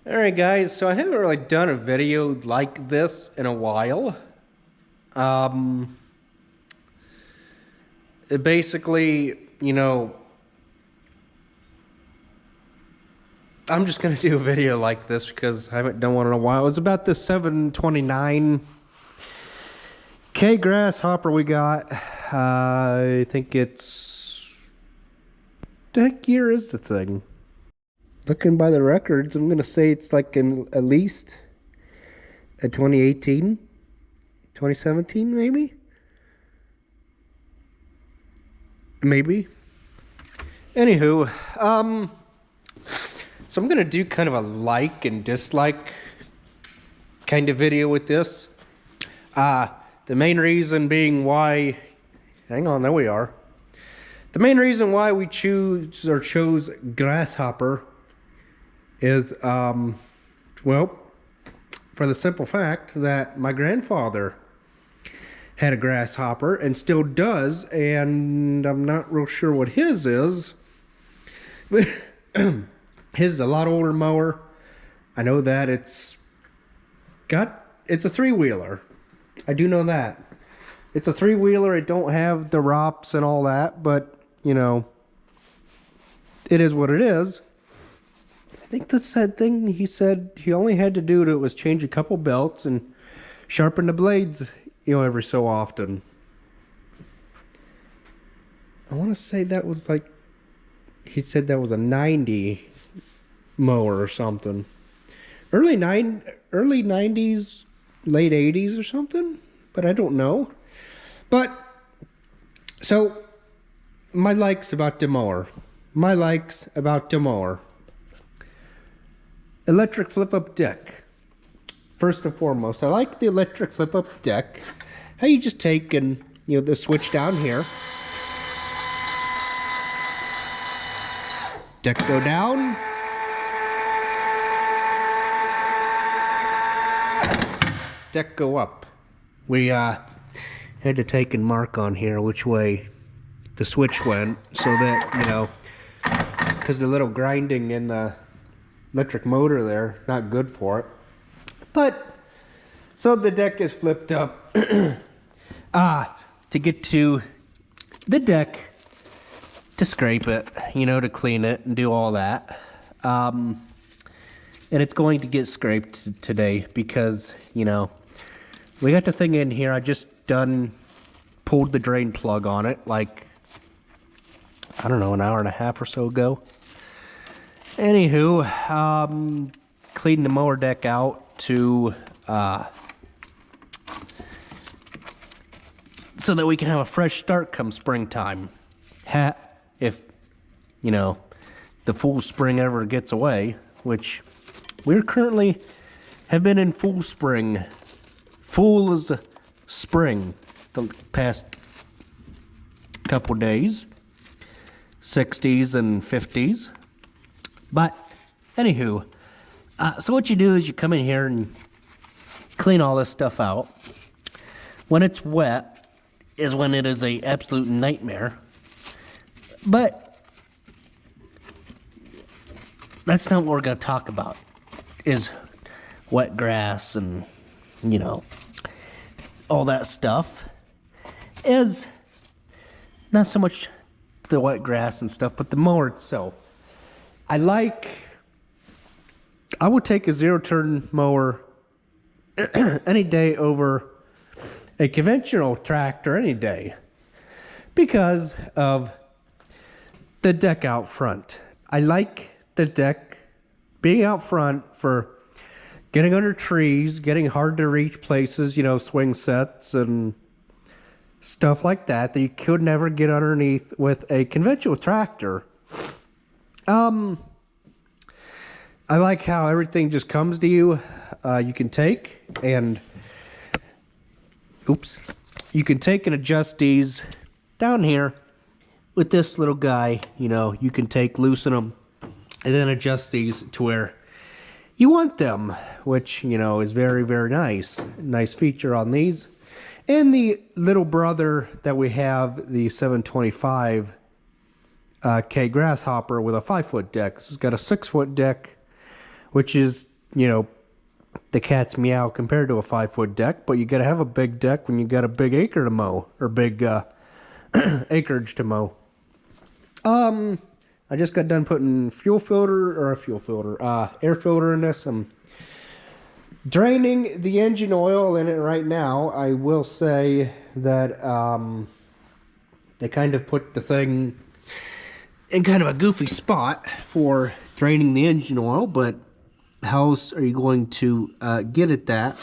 Alright guys, so I haven't really done a video like this in a while. Um, it basically, I'm just gonna do a video like this because I haven't done one in a while. It's about the 729 K Grasshopper we got. I think it's... The heck year is the thing? Looking by the records, I'm gonna say it's like at least a 2018, 2017 maybe. Anywho, so I'm gonna do kind of a like and dislike kind of video with this. The main reason being why, hang on, there we are. The main reason why we chose Grasshopper is, well, for the simple fact that my grandfather had a Grasshopper and still does, and I'm not real sure what his is, but his is a lot older mower. I know that it's a three-wheeler. I do know that. It's a three-wheeler. It don't have the ROPS and all that, but, it is what it is. I think the sad thing he said he only had to do to it was change a couple belts and sharpen the blades, every so often. I want to say that was like, he said that was a 90 mower or something. Early 90s, late 80s or something, but I don't know. But, so, my likes about the mower. Electric flip-up deck. First and foremost, I like the electric flip-up deck. How you just take and, the switch down here. Deck go down. Deck go up. We had to take and mark on here which way the switch went so that, because the little grinding in the electric motor there, not good for it. But, so the deck is flipped up. To get to the deck, to scrape it, to clean it and do all that. And it's going to get scraped today because, we got the thing in here. I just pulled the drain plug on it like, I don't know, an hour and a half or so ago. Anywho, cleaned the mower deck out to, so that we can have a fresh start come springtime. If, the full spring ever gets away, which we're currently have been in full spring. Full as spring the past couple days. 60s and 50s. But, anywho, so what you do is you come in here and clean all this stuff out. When it's wet is when it is a absolute nightmare. But that's not what we're going to talk about, is wet grass and, all that stuff. Is not so much the wet grass and stuff, but the mower itself. I would take a zero-turn mower any day over a conventional tractor any day because of the deck out front. I like the deck being out front for getting under trees, getting hard to reach places, swing sets and stuff like that you could never get underneath with a conventional tractor. I like how everything just comes to you. You can take and adjust these down here with this little guy. You can loosen them and then adjust these to where you want them, which, is very, very nice. Nice feature on these. And the little brother that we have, the 725 K Grasshopper with a 5-foot deck. This has got a 6-foot deck, which is you know, the cat's meow compared to a 5-foot deck, but you got to have a big deck when you got a big acre to mow, or big acreage to mow. I just got done putting air filter in this. I'm draining the engine oil in it right now. I will say that they kind of put the thing in kind of a goofy spot for draining the engine oil, but how else are you going to get at that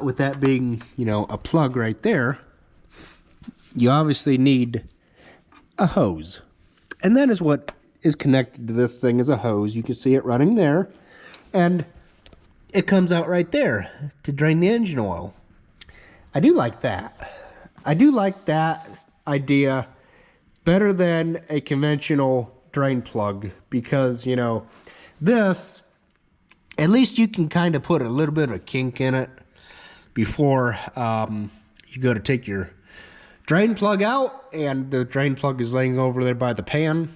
with that being, you know, a plug right there? You obviously need a hose, and that is what is connected to this thing, is a hose. You can see it running there, and it comes out right there to drain the engine oil. I do like that. I do like that idea better than a conventional drain plug, because, you know, this, at least you can kind of put a little bit of a kink in it before you go to take your drain plug out, and the drain plug is laying over there by the pan,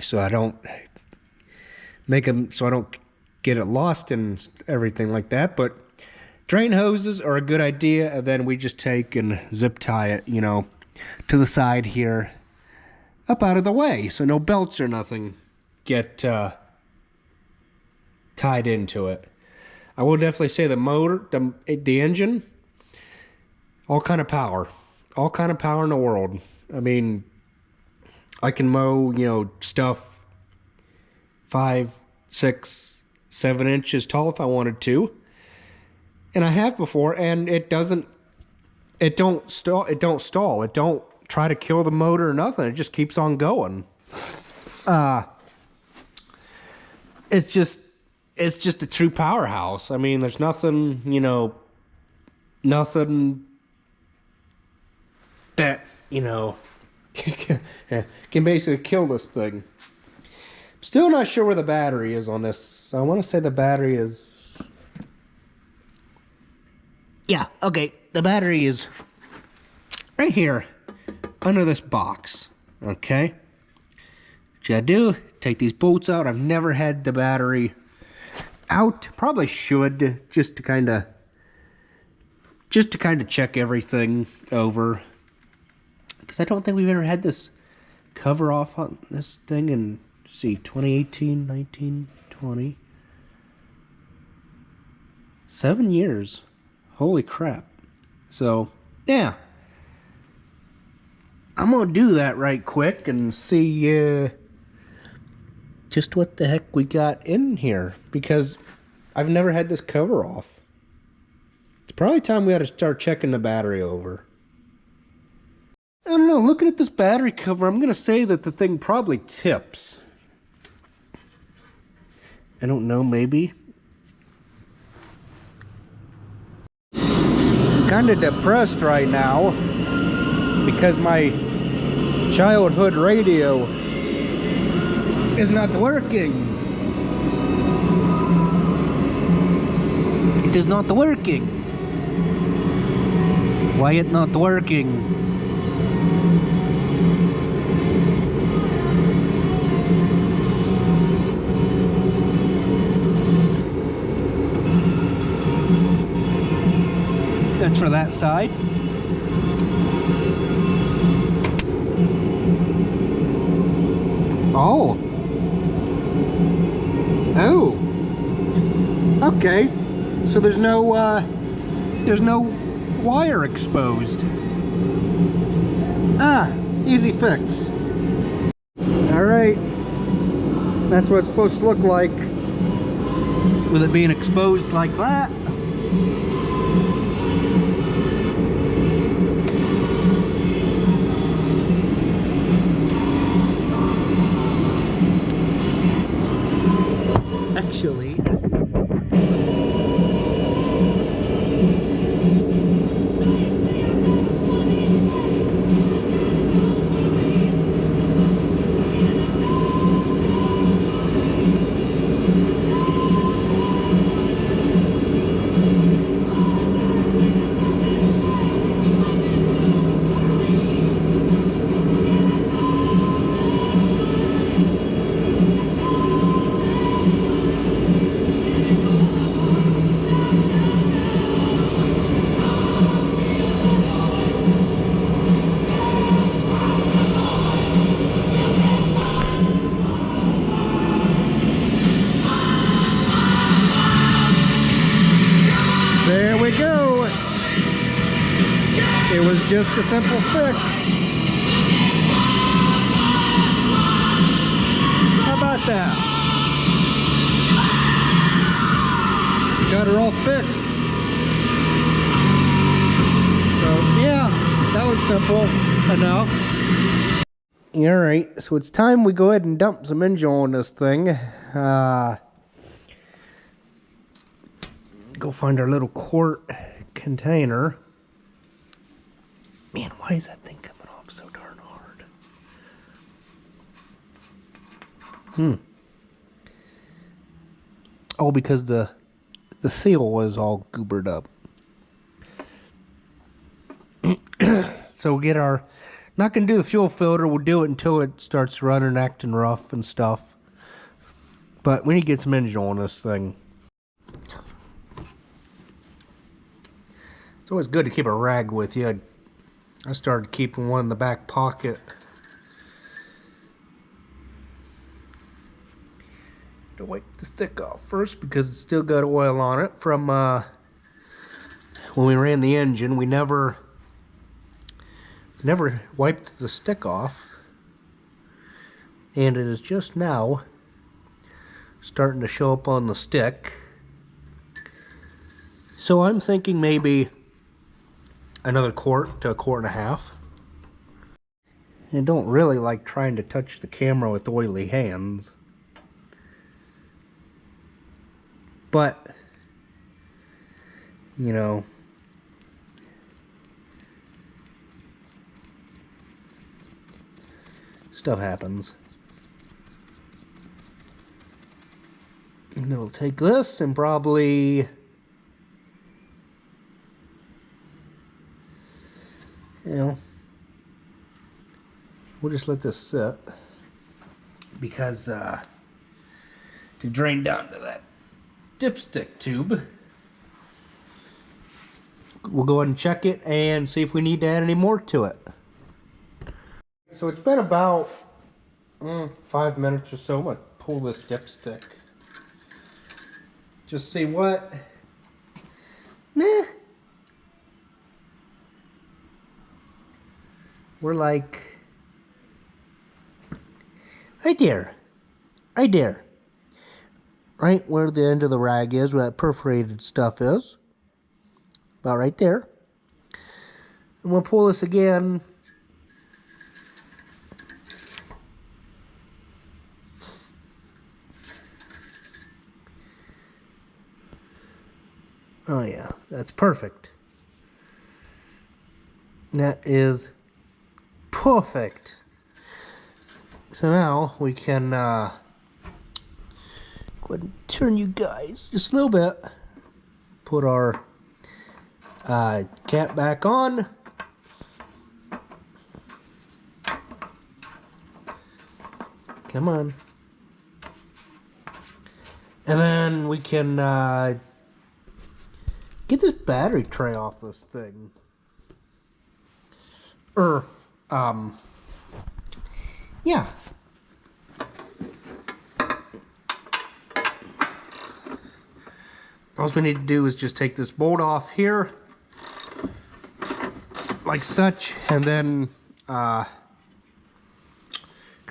so I don't get it lost and everything like that. But drain hoses are a good idea, and then we just take and zip tie it, you know, to the side here, up out of the way, so no belts or nothing get tied into it. I will definitely say the motor, the engine, all kind of power in the world. I mean, I can mow, you know, stuff 5, 6, 7 inches tall if I wanted to, and I have before, and it don't stall. It don't try to kill the motor or nothing. It just keeps on going. It's just a true powerhouse. I mean, there's nothing, you know, nothing that, you know, can basically kill this thing. Still not sure where the battery is on this. I want to say the battery is... Yeah, okay. The battery is right here under this box. Okay? What you gotta do, take these bolts out. I've never had the battery out. Probably should, just to kind of check everything over, because I don't think we've ever had this cover off on this thing in, see, 2018, 19, 20. 7 years. Holy crap. So, yeah. I'm going to do that right quick and see just what the heck we got in here, because I've never had this cover off. It's probably time we ought to start checking the battery over. I don't know, looking at this battery cover, I'm going to say that the thing probably tips. I don't know, maybe. I'm kind of depressed right now because my childhood radio is not working. It is not working. Why it not working? That's for that side. Oh. Oh. Okay. So there's no wire exposed. Ah, easy fix. All right. That's what it's supposed to look like with it being exposed like that. Actually, was just a simple fix. How about that? Got her all fixed. So yeah, that was simple enough. Alright, so it's time we go ahead and dump some engine on this thing. Go find our little quart container. Man, why is that thing coming off so darn hard? Oh, because the seal was all goobered up. So we'll get our... Not going to do the fuel filter. We'll do it until it starts running, acting rough and stuff. But we need to get some engine on this thing. It's always good to keep a rag with you. I started keeping one in the back pocket. To wipe the stick off first because it's still got oil on it from when we ran the engine. We never wiped the stick off, and it is just now starting to show up on the stick. So I'm thinking maybe another quart to a quart and a half. I don't really like trying to touch the camera with oily hands, but you know, stuff happens. And it'll take this and probably, you know, we'll just let this sit because to drain down to that dipstick tube. We'll go ahead and check it and see if we need to add any more to it. So it's been about 5 minutes or so. I'm gonna pull this dipstick. Just see what. Nah. We're like right there. Right there. Right where the end of the rag is, where that perforated stuff is. About right there. And we'll pull this again. Oh yeah, that's perfect. That is perfect. So now we can go ahead and turn you guys just a little bit. Put our cap back on. Come on. And then we can get this battery tray off this thing. Yeah. All we need to do is just take this bolt off here, like such, and then, because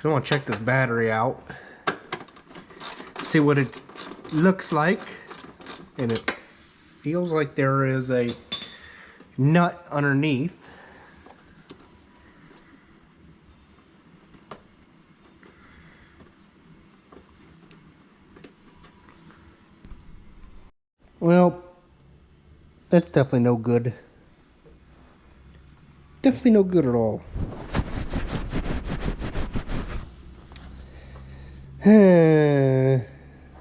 I want to check this battery out, see what it looks like, and it feels like there is a nut underneath. Well, that's definitely no good. Definitely no good at all.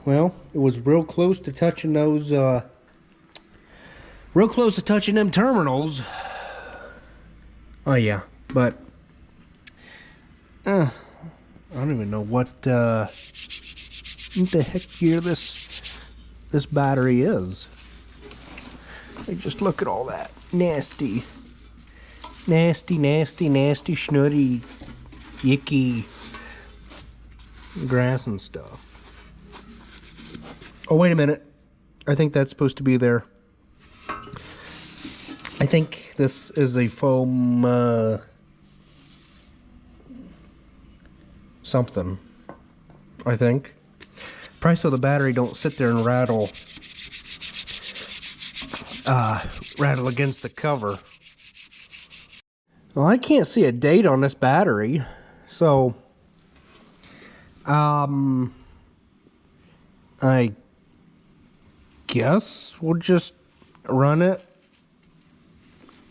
Well, it was real close to touching those, real close to touching them terminals. Oh yeah, but I don't even know what the heck gear this battery is. Like, just look at all that nasty, snooty, icky grass and stuff. Oh, wait a minute. I think that's supposed to be there. I think this is a foam something. I think. Price of the battery don't sit there and rattle against the cover. Well, I can't see a date on this battery, so I guess we'll just run it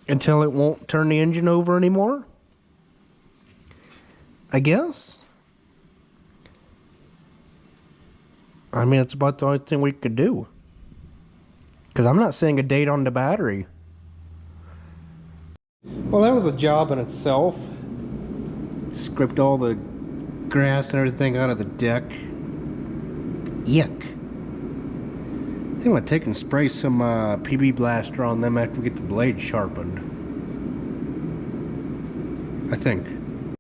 until it won't turn the engine over anymore. I guess. I mean, it's about the only thing we could do. Because I'm not seeing a date on the battery. Well, that was a job in itself. Scraped all the grass and everything out of the deck. Yuck. I think I'm gonna take and spray some PB Blaster on them after we get the blade sharpened. I think.